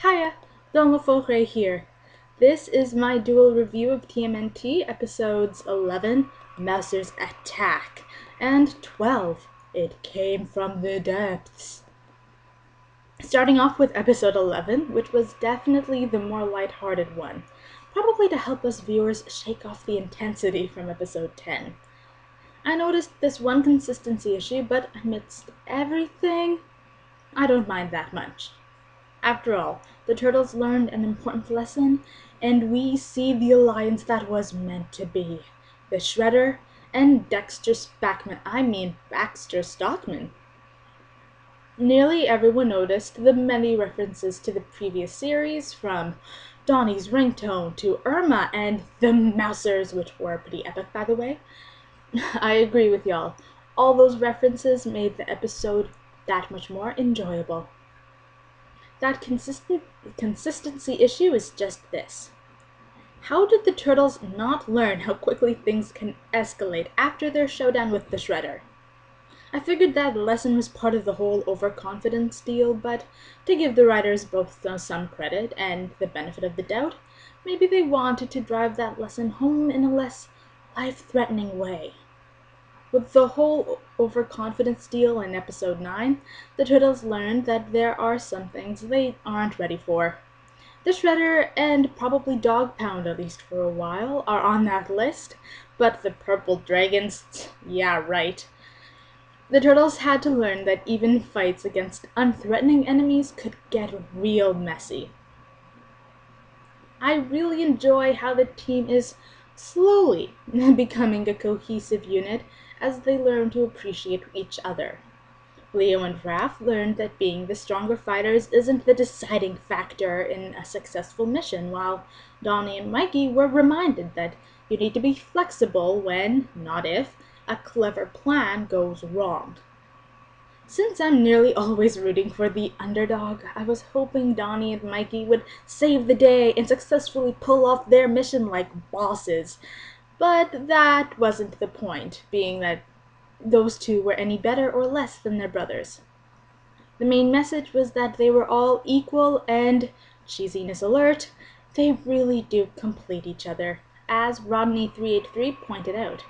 Hiya, Donnie here. This is my dual review of TMNT episodes 11, Mouser's Attack, and 12, It Came from the Depths. Starting off with episode 11, which was definitely the more lighthearted one, probably to help us viewers shake off the intensity from episode 10. I noticed this one consistency issue, but amidst everything, I don't mind that much. After all, the turtles learned an important lesson, and we see the alliance that was meant to be. The Shredder and Baxter Stockman. Nearly everyone noticed the many references to the previous series, from Donnie's ringtone to Irma and the Mousers, which were pretty epic, by the way. I agree with y'all. All those references made the episode that much more enjoyable. That consistency issue is just this. How did the turtles not learn how quickly things can escalate after their showdown with the Shredder? I figured that lesson was part of the whole overconfidence deal, but to give the writers both some credit and the benefit of the doubt, maybe they wanted to drive that lesson home in a less life-threatening way. With the whole overconfidence deal in episode 9, the turtles learned that there are some things they aren't ready for. The Shredder and probably Dog Pound, at least for a while, are on that list, but the purple dragons, yeah, right. The turtles had to learn that even fights against unthreatening enemies could get real messy. I really enjoy how the team is slowly becoming a cohesive unit as they learn to appreciate each other. Leo and Raph learned that being the stronger fighters isn't the deciding factor in a successful mission, while Donnie and Mikey were reminded that you need to be flexible when, not if, a clever plan goes wrong. Since I'm nearly always rooting for the underdog, I was hoping Donnie and Mikey would save the day and successfully pull off their mission like bosses. But that wasn't the point, being that those two were any better or less than their brothers. The main message was that they were all equal and, cheesiness alert, they really do complete each other, as Rodney383 pointed out.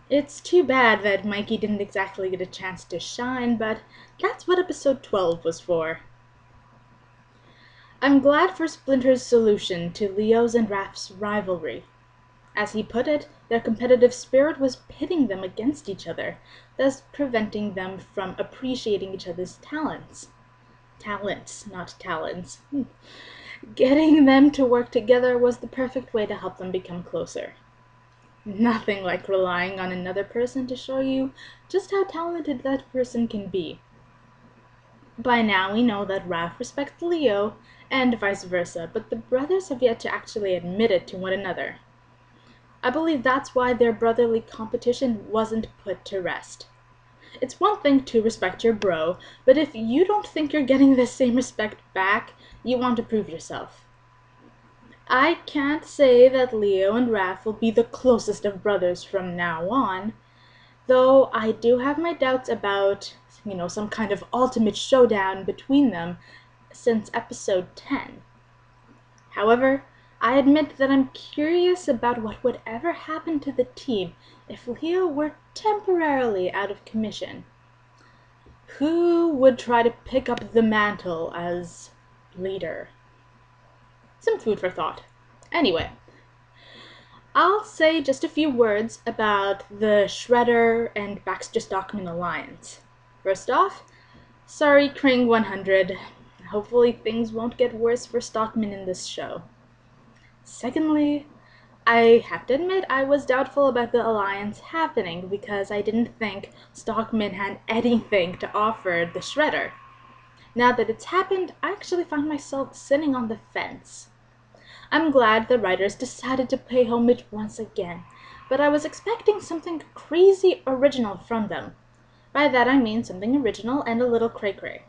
It's too bad that Mikey didn't exactly get a chance to shine, but that's what episode 12 was for. I'm glad for Splinter's solution to Leo's and Raph's rivalry. As he put it, their competitive spirit was pitting them against each other, thus preventing them from appreciating each other's talents. Talents, not talents. Getting them to work together was the perfect way to help them become closer. Nothing like relying on another person to show you just how talented that person can be. By now we know that Raph respects Leo, and vice versa, but the brothers have yet to actually admit it to one another. I believe that's why their brotherly competition wasn't put to rest. It's one thing to respect your bro, but if you don't think you're getting the same respect back, you want to prove yourself. I can't say that Leo and Raph will be the closest of brothers from now on, though I do have my doubts about, some kind of ultimate showdown between them since episode 10. However, I admit that I'm curious about what would ever happen to the team if Leo were temporarily out of commission. Who would try to pick up the mantle as leader? Some food for thought. Anyway, I'll say just a few words about the Shredder and Baxter Stockman alliance. First off, sorry Kring 100. Hopefully things won't get worse for Stockman in this show. Secondly, I have to admit I was doubtful about the alliance happening because I didn't think Stockman had anything to offer the Shredder. Now that it's happened, I actually find myself sitting on the fence. I'm glad the writers decided to pay homage once again, but I was expecting something crazy original from them. By that I mean something original and a little cray-cray.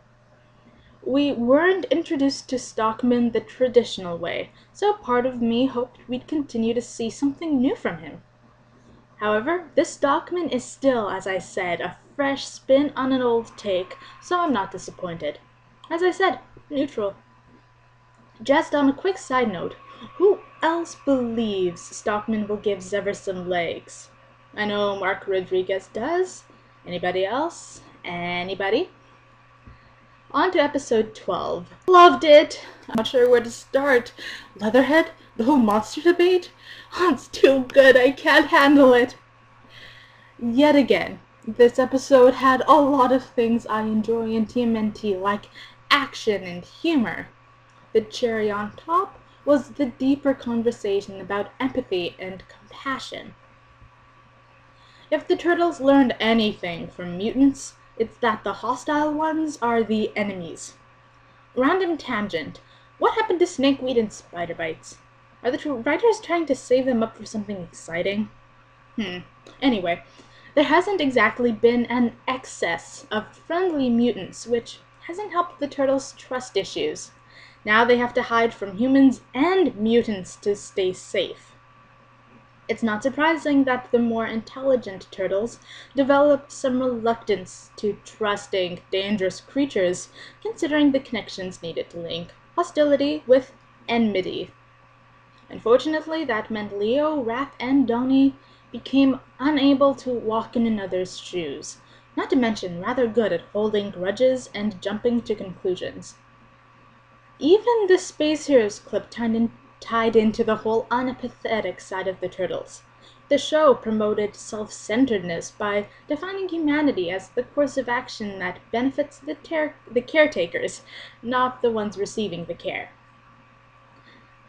We weren't introduced to Stockman the traditional way, so part of me hoped we'd continue to see something new from him. However, this Stockman is still, as I said, a fresh spin on an old take, so I'm not disappointed. As I said, neutral. Just on a quick side note, who else believes Stockman will give Zever some legs? I know Mark Rodriguez does. Anybody else? Anybody? On to episode 12. Loved it! I'm not sure where to start. Leatherhead? The whole monster debate? Oh, it's too good, I can't handle it. Yet again, this episode had a lot of things I enjoy in TMNT, like action and humor. The cherry on top was the deeper conversation about empathy and compassion. If the turtles learned anything from mutants, it's that the hostile ones are the enemies. Random tangent. What happened to snakeweed and spider bites? Are the writers trying to save them up for something exciting? Anyway, there hasn't exactly been an excess of friendly mutants, which hasn't helped the turtles' trust issues. Now they have to hide from humans and mutants to stay safe. It's not surprising that the more intelligent turtles developed some reluctance to trusting dangerous creatures, considering the connections needed to link hostility with enmity. Unfortunately, that meant Leo, Raph, and Donnie became unable to walk in another's shoes, not to mention rather good at holding grudges and jumping to conclusions. Even the Space Heroes clip tied into the whole unapathetic side of the turtles. The show promoted self-centeredness by defining humanity as the course of action that benefits the caretakers, not the ones receiving the care.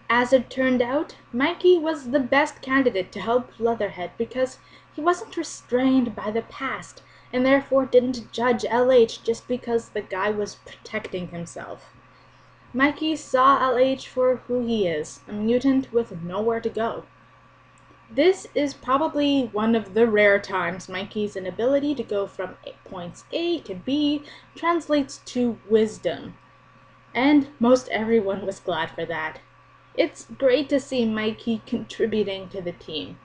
As it turned out, Mikey was the best candidate to help Leatherhead because he wasn't restrained by the past and therefore didn't judge LH just because the guy was protecting himself. Mikey saw LH for who he is, a mutant with nowhere to go. This is probably one of the rare times Mikey's inability to go from points A to B translates to wisdom, and most everyone was glad for that. It's great to see Mikey contributing to the team.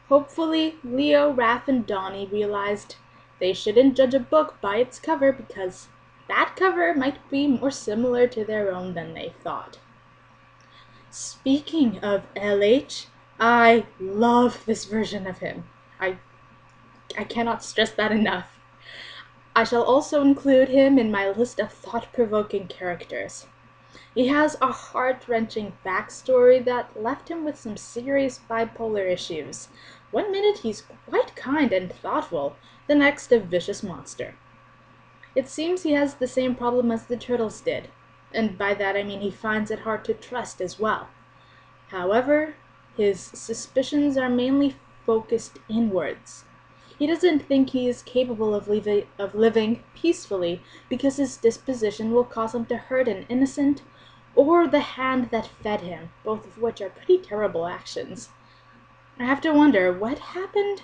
Hopefully, Leo, Raph, and Donnie realized they shouldn't judge a book by its cover because that cover might be more similar to their own than they thought. Speaking of LH, I love this version of him. I cannot stress that enough. I shall also include him in my list of thought-provoking characters. He has a heart-wrenching backstory that left him with some serious bipolar issues. One minute he's quite kind and thoughtful, the next a vicious monster. It seems he has the same problem as the turtles did, and by that I mean he finds it hard to trust as well. However, his suspicions are mainly focused inwards. He doesn't think he is capable of living peacefully because his disposition will cause him to hurt an innocent or the hand that fed him, both of which are pretty terrible actions. I have to wonder, what happened?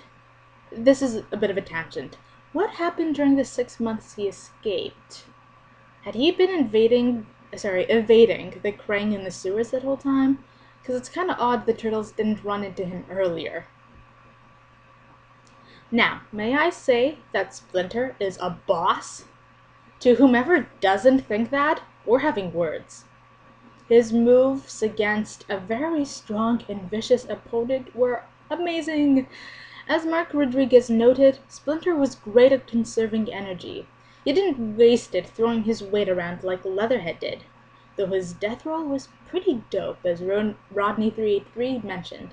This is a bit of a tangent. What happened during the 6 months he escaped? Had he been evading the Krang in the sewers that whole time? Because it's kind of odd the turtles didn't run into him earlier. Now, may I say that Splinter is a boss? To whomever doesn't think that, we're having words. His moves against a very strong and vicious opponent were amazing. As Mark Rodriguez noted, Splinter was great at conserving energy. He didn't waste it throwing his weight around like Leatherhead did, though his death roll was pretty dope, as Rodney383 mentioned.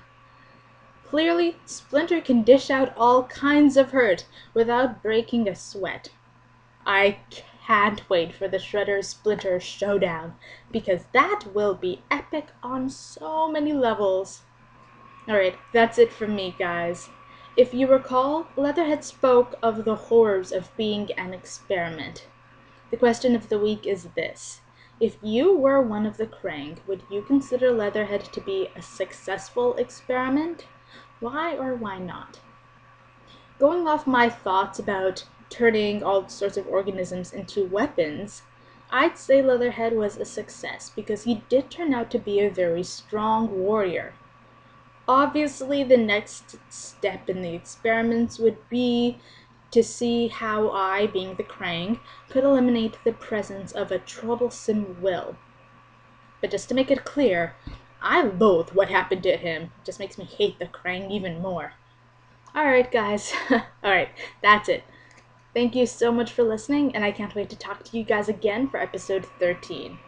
Clearly, Splinter can dish out all kinds of hurt without breaking a sweat. I can't wait for the Shredder-Splinter showdown, because that will be epic on so many levels. Alright, that's it from me, guys. If you recall, Leatherhead spoke of the horrors of being an experiment. The question of the week is this. If you were one of the Krang, would you consider Leatherhead to be a successful experiment? Why or why not? Going off my thoughts about turning all sorts of organisms into weapons, I'd say Leatherhead was a success because he did turn out to be a very strong warrior. Obviously, the next step in the experiments would be to see how I, being the Krang, could eliminate the presence of a troublesome will. But just to make it clear, I loathe what happened to him. It just makes me hate the Krang even more. Alright, guys. Alright, that's it. Thank you so much for listening, and I can't wait to talk to you guys again for episode 13.